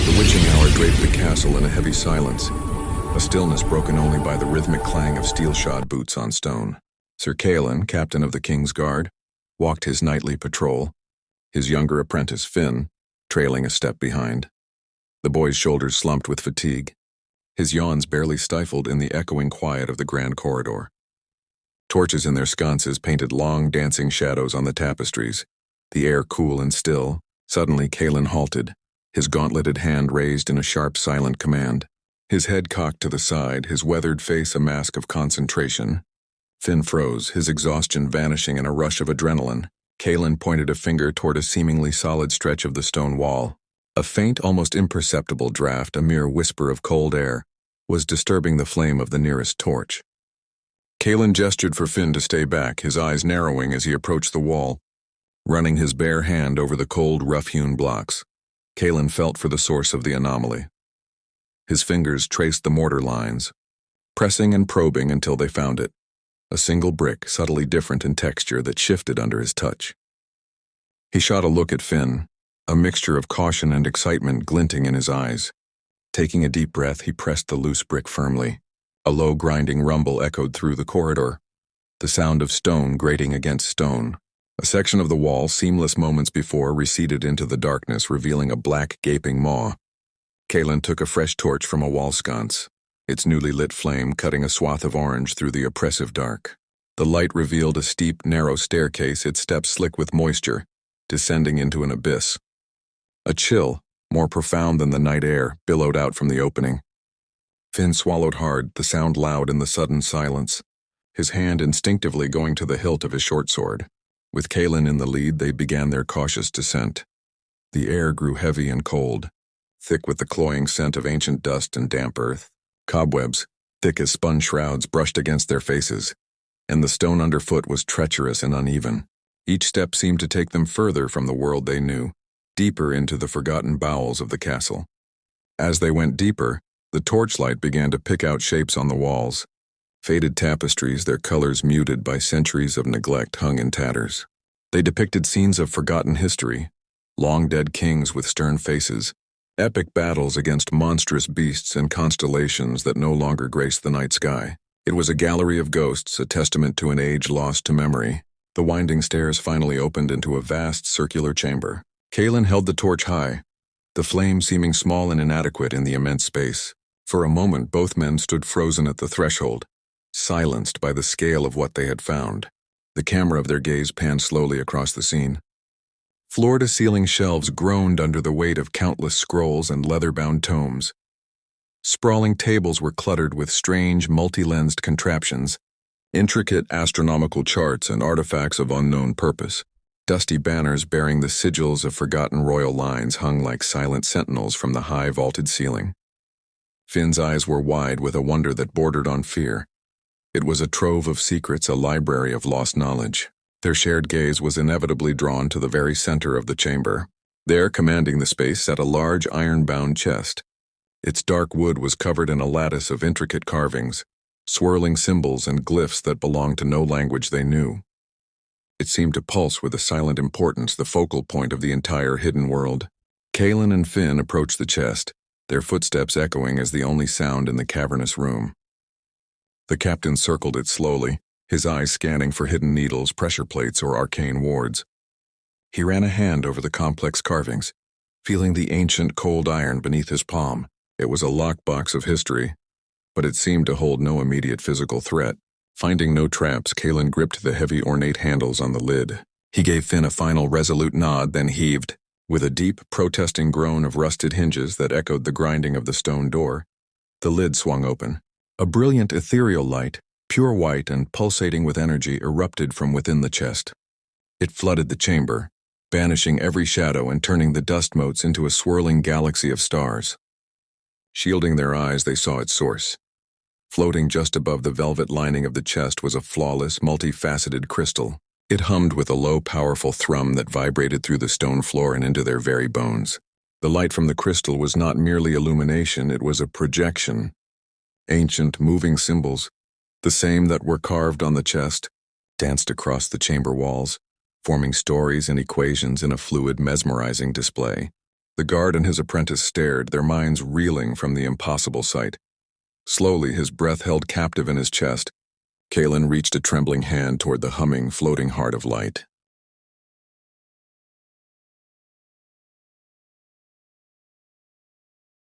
The witching hour draped the castle in a heavy silence, a stillness broken only by the rhythmic clang of steel-shod boots on stone. Sir Caelan, captain of the King's Guard, walked his nightly patrol, his younger apprentice, Finn, trailing a step behind. The boy's shoulders slumped with fatigue, his yawns barely stifled in the echoing quiet of the grand corridor. Torches in their sconces painted long, dancing shadows on the tapestries, the air cool and still. Suddenly Caelan halted, his gauntleted hand raised in a sharp, silent command. His head cocked to the side, his weathered face a mask of concentration. Finn froze, his exhaustion vanishing in a rush of adrenaline. Caelan pointed a finger toward a seemingly solid stretch of the stone wall. A faint, almost imperceptible draft, a mere whisper of cold air, was disturbing the flame of the nearest torch. Caelan gestured for Finn to stay back, his eyes narrowing as he approached the wall, running his bare hand over the cold, rough-hewn blocks. Caelan felt for the source of the anomaly. His fingers traced the mortar lines, pressing and probing until they found it. A single brick, subtly different in texture, that shifted under his touch. He shot a look at Finn, a mixture of caution and excitement glinting in his eyes. Taking a deep breath, he pressed the loose brick firmly. A low grinding rumble echoed through the corridor, the sound of stone grating against stone. A section of the wall, seamless moments before, receded into the darkness, revealing a black, gaping maw. Caelan took a fresh torch from a wall sconce, its newly lit flame cutting a swath of orange through the oppressive dark. The light revealed a steep, narrow staircase, its steps slick with moisture, descending into an abyss. A chill, more profound than the night air, billowed out from the opening. Finn swallowed hard, the sound loud in the sudden silence, his hand instinctively going to the hilt of his short sword. With Caelan in the lead, they began their cautious descent. The air grew heavy and cold, thick with the cloying scent of ancient dust and damp earth. Cobwebs, thick as sponge shrouds, brushed against their faces, and the stone underfoot was treacherous and uneven. Each step seemed to take them further from the world they knew, deeper into the forgotten bowels of the castle. As they went deeper, the torchlight began to pick out shapes on the walls. Faded tapestries, their colors muted by centuries of neglect, hung in tatters. They depicted scenes of forgotten history, long-dead kings with stern faces, epic battles against monstrous beasts and constellations that no longer graced the night sky. It was a gallery of ghosts, a testament to an age lost to memory. The winding stairs finally opened into a vast circular chamber. Caelan held the torch high, the flame seeming small and inadequate in the immense space. For a moment, both men stood frozen at the threshold, silenced by the scale of what they had found. The camera of their gaze panned slowly across the scene. Floor-to-ceiling shelves groaned under the weight of countless scrolls and leather-bound tomes. Sprawling tables were cluttered with strange, multi-lensed contraptions, intricate astronomical charts and artifacts of unknown purpose. Dusty banners bearing the sigils of forgotten royal lines hung like silent sentinels from the high vaulted ceiling. Finn's eyes were wide with a wonder that bordered on fear. It was a trove of secrets, a library of lost knowledge. Their shared gaze was inevitably drawn to the very center of the chamber. There, commanding the space, sat a large iron-bound chest. Its dark wood was covered in a lattice of intricate carvings, swirling symbols and glyphs that belonged to no language they knew. It seemed to pulse with a silent importance, the focal point of the entire hidden world. Caelan and Finn approached the chest, their footsteps echoing as the only sound in the cavernous room. The captain circled it slowly, his eyes scanning for hidden needles, pressure plates, or arcane wards. He ran a hand over the complex carvings, feeling the ancient cold iron beneath his palm. It was a lockbox of history, but it seemed to hold no immediate physical threat. Finding no traps, Caelan gripped the heavy ornate handles on the lid. He gave Finn a final resolute nod, then heaved. With a deep, protesting groan of rusted hinges that echoed the grinding of the stone door, the lid swung open. A brilliant ethereal light, pure white and pulsating with energy, erupted from within the chest. It flooded the chamber, banishing every shadow and turning the dust motes into a swirling galaxy of stars. Shielding their eyes, they saw its source. Floating just above the velvet lining of the chest was a flawless, multifaceted crystal. It hummed with a low, powerful thrum that vibrated through the stone floor and into their very bones. The light from the crystal was not merely illumination, it was a projection. Ancient, moving symbols, the same that were carved on the chest, danced across the chamber walls, forming stories and equations in a fluid, mesmerizing display. The guard and his apprentice stared, their minds reeling from the impossible sight. Slowly, his breath held captive in his chest, Kalen reached a trembling hand toward the humming, floating heart of light.